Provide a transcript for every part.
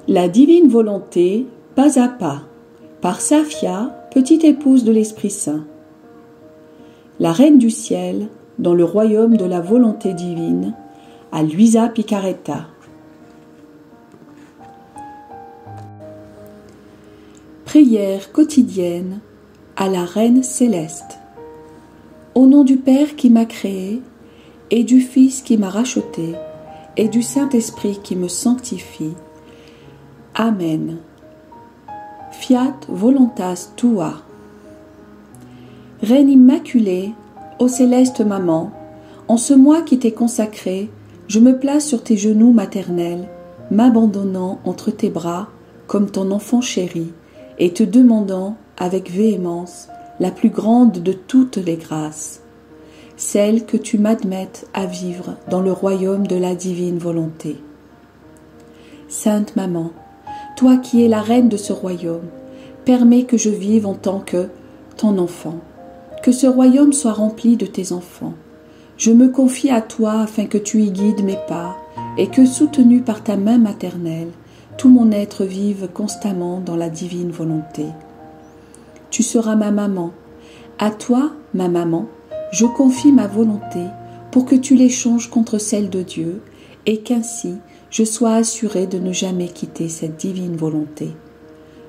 La divine volonté, pas à pas, par Safia, petite épouse de l'Esprit Saint. La Reine du Ciel, dans le royaume de la volonté divine, à Luisa Picaretta. Prière quotidienne à la Reine Céleste. Au nom du Père qui m'a créé, et du Fils qui m'a racheté, et du Saint-Esprit qui me sanctifie. Amen. Fiat voluntas tua. Reine immaculée, ô céleste maman, en ce mois qui t'est consacré, je me place sur tes genoux maternels, m'abandonnant entre tes bras comme ton enfant chéri, et te demandant avec véhémence la plus grande de toutes les grâces, celle que tu m'admettes à vivre dans le royaume de la divine volonté. Sainte Maman, toi qui es la reine de ce royaume, permets que je vive en tant que ton enfant, que ce royaume soit rempli de tes enfants. Je me confie à toi afin que tu y guides mes pas et que, soutenu par ta main maternelle, tout mon être vive constamment dans la divine volonté. Tu seras ma maman. À toi, ma maman, je confie ma volonté pour que tu l'échanges contre celle de Dieu et qu'ainsi je sois assurée de ne jamais quitter cette divine volonté.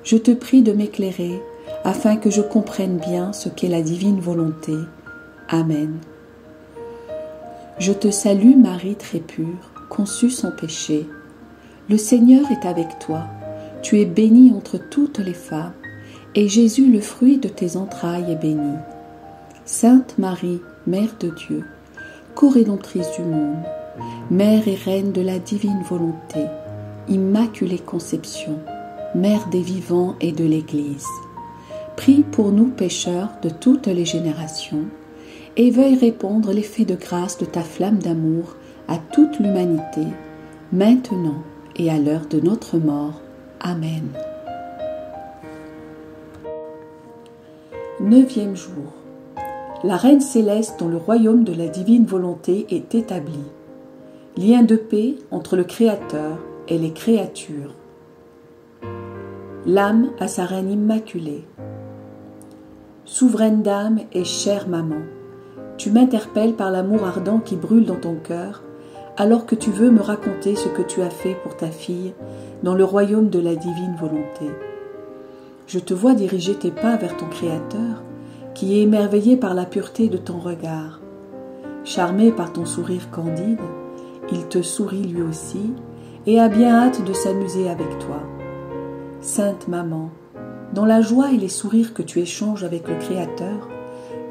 Je te prie de m'éclairer afin que je comprenne bien ce qu'est la divine volonté. Amen. Je te salue Marie très pure, conçue sans péché. Le Seigneur est avec toi. Tu es bénie entre toutes les femmes, et Jésus, le fruit de tes entrailles, est béni. Sainte Marie, Mère de Dieu, co-rédemptrice du monde, Mère et Reine de la divine volonté, Immaculée Conception, Mère des vivants et de l'Église, prie pour nous pécheurs de toutes les générations, et veuille répandre l'effet de grâce de ta flamme d'amour à toute l'humanité, maintenant et à l'heure de notre mort. Amen. 9e jour. La Reine Céleste dans le royaume de la divine volonté est établie. Lien de paix entre le Créateur et les créatures. L'âme à sa Reine immaculée. Souveraine d'âme et chère maman, tu m'interpelles par l'amour ardent qui brûle dans ton cœur, alors que tu veux me raconter ce que tu as fait pour ta fille dans le royaume de la divine volonté. Je te vois diriger tes pas vers ton Créateur, qui est émerveillé par la pureté de ton regard. Charmé par ton sourire candide, il te sourit lui aussi et a bien hâte de s'amuser avec toi. Sainte Maman, dans la joie et les sourires que tu échanges avec le Créateur,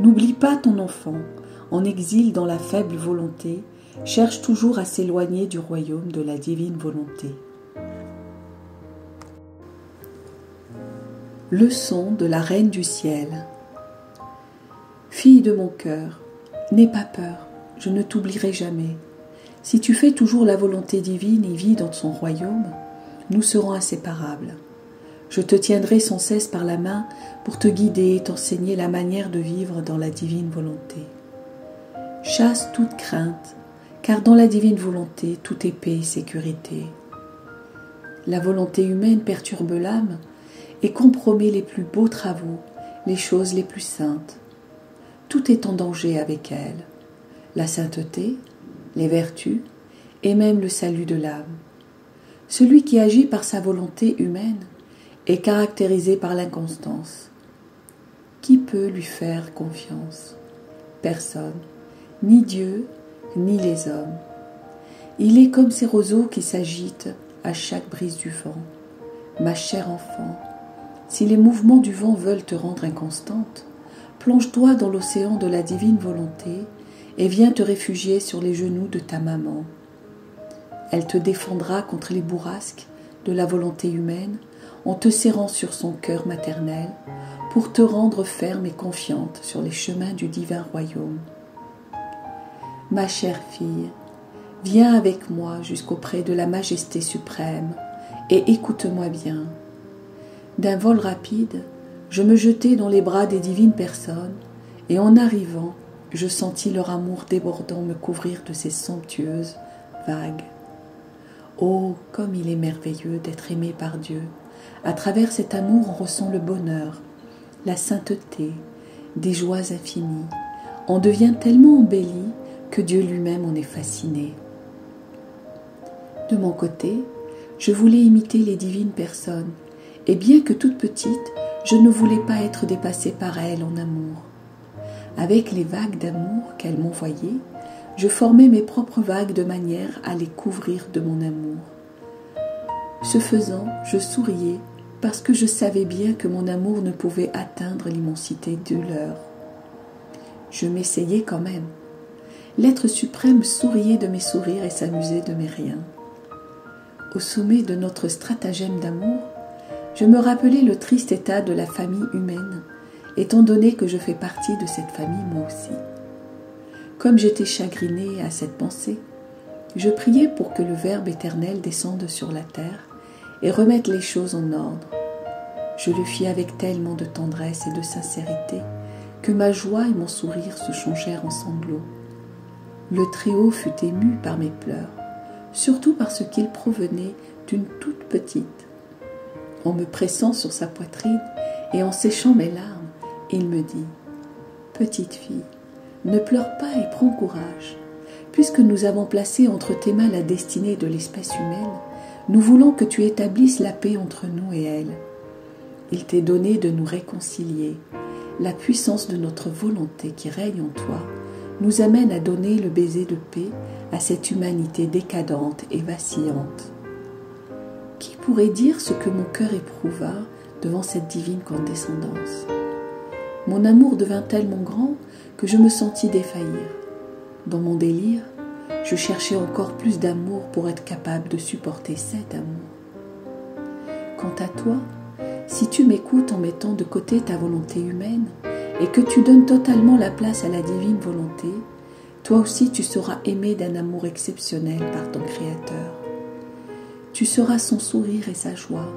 n'oublie pas ton enfant, en exil dans la faible volonté, cherche toujours à s'éloigner du royaume de la divine volonté. Leçon de la Reine du Ciel. Fille de mon cœur, n'aie pas peur, je ne t'oublierai jamais. Si tu fais toujours la volonté divine et vis dans son royaume, nous serons inséparables. Je te tiendrai sans cesse par la main pour te guider et t'enseigner la manière de vivre dans la divine volonté. Chasse toute crainte, car dans la divine volonté, tout est paix et sécurité. La volonté humaine perturbe l'âme et compromet les plus beaux travaux, les choses les plus saintes. Tout est en danger avec elle, la sainteté, les vertus et même le salut de l'âme. Celui qui agit par sa volonté humaine est caractérisé par l'inconstance. Qui peut lui faire confiance? Personne, ni Dieu, ni les hommes. Il est comme ces roseaux qui s'agitent à chaque brise du vent. Ma chère enfant, si les mouvements du vent veulent te rendre inconstante, plonge-toi dans l'océan de la divine volonté et viens te réfugier sur les genoux de ta maman. Elle te défendra contre les bourrasques de la volonté humaine en te serrant sur son cœur maternel pour te rendre ferme et confiante sur les chemins du divin royaume. Ma chère fille, viens avec moi jusqu'auprès de la majesté suprême et écoute-moi bien. D'un vol rapide, je me jetai dans les bras des divines personnes et en arrivant, je sentis leur amour débordant me couvrir de ses somptueuses vagues. Oh, comme il est merveilleux d'être aimé par Dieu. À travers cet amour, on ressent le bonheur, la sainteté, des joies infinies. On devient tellement embelli que Dieu lui-même en est fasciné. De mon côté, je voulais imiter les divines personnes, et bien que toute petite, je ne voulais pas être dépassée par elles en amour. Avec les vagues d'amour qu'elles m'envoyaient, je formais mes propres vagues de manière à les couvrir de mon amour. Ce faisant, je souriais parce que je savais bien que mon amour ne pouvait atteindre l'immensité de leur. Je m'essayais quand même. L'être suprême souriait de mes sourires et s'amusait de mes riens. Au sommet de notre stratagème d'amour, je me rappelais le triste état de la famille humaine, étant donné que je fais partie de cette famille moi aussi. Comme j'étais chagrinée à cette pensée, je priais pour que le Verbe éternel descende sur la terre et remette les choses en ordre. Je le fis avec tellement de tendresse et de sincérité que ma joie et mon sourire se changèrent en sanglots. Le Très-Haut fut ému par mes pleurs, surtout parce qu'ils provenaient d'une toute petite. En me pressant sur sa poitrine et en séchant mes larmes, il me dit « Petite fille, ne pleure pas et prends courage. Puisque nous avons placé entre tes mains la destinée de l'espèce humaine, nous voulons que tu établisses la paix entre nous et elle. Il t'est donné de nous réconcilier. La puissance de notre volonté qui règne en toi nous amène à donner le baiser de paix à cette humanité décadente et vacillante. » Qui pourrait dire ce que mon cœur éprouva devant cette divine condescendance? Mon amour devint tellement grand que je me sentis défaillir. Dans mon délire, je cherchais encore plus d'amour pour être capable de supporter cet amour. Quant à toi, si tu m'écoutes en mettant de côté ta volonté humaine et que tu donnes totalement la place à la divine volonté, toi aussi tu seras aimé d'un amour exceptionnel par ton Créateur. Tu seras son sourire et sa joie,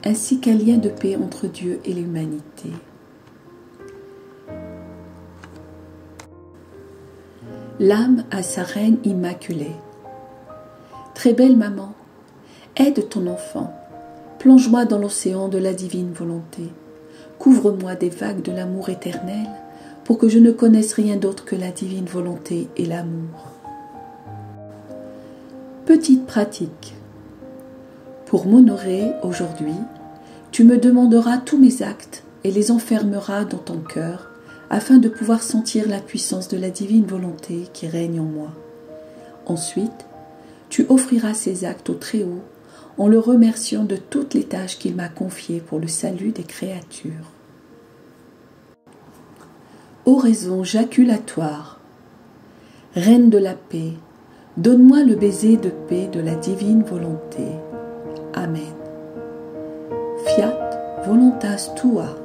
ainsi qu'un lien de paix entre Dieu et l'humanité. L'âme à sa reine immaculée. Très belle maman, aide ton enfant, plonge-moi dans l'océan de la divine volonté, couvre-moi des vagues de l'amour éternel pour que je ne connaisse rien d'autre que la divine volonté et l'amour. Petite pratique. Pour m'honorer aujourd'hui, tu me demanderas tous mes actes et les enfermeras dans ton cœur afin de pouvoir sentir la puissance de la divine volonté qui règne en moi. Ensuite, tu offriras ces actes au Très-Haut en le remerciant de toutes les tâches qu'il m'a confiées pour le salut des créatures. Oraison jaculatoire. Reine de la paix, donne-moi le baiser de paix de la divine volonté. Amen. Fiat voluntas tua.